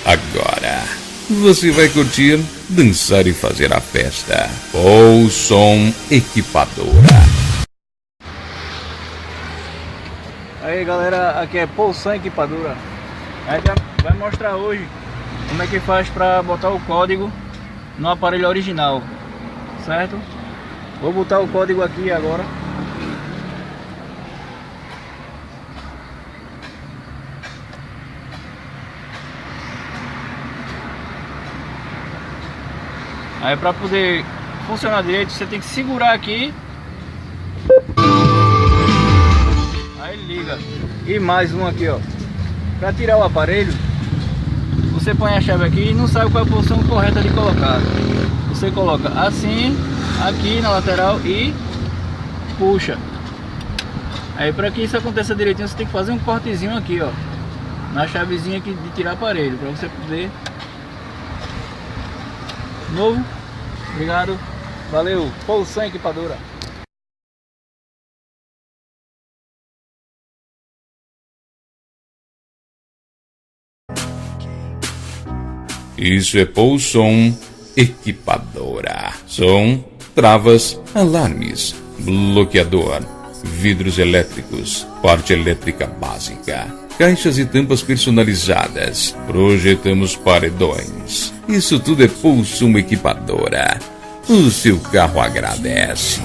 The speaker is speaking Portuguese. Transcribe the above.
Agora você vai curtir, dançar e fazer a festa. Poulson Equipadora. Aí galera, aqui é Poulson Equipadora. A gente vai mostrar hoje como é que faz para botar o código no aparelho original, certo? Vou botar o código aqui agora. Aí para poder funcionar direito, você tem que segurar aqui. Aí liga. E mais um aqui, ó. Para tirar o aparelho, você põe a chave aqui e não sabe qual é a posição correta de colocar. Você coloca assim, aqui na lateral e puxa. Aí para que isso aconteça direitinho, você tem que fazer um cortezinho aqui, ó, na chavezinha aqui de tirar aparelho, para você poder. Novo. Obrigado. Valeu. Poulson Equipadora. Isso é Poulson Equipadora. Som, travas, alarmes, bloqueador, vidros elétricos, parte elétrica básica, caixas e tampas personalizadas. Projetamos paredões. Isso tudo é Poulson Equipadora. O seu carro agradece.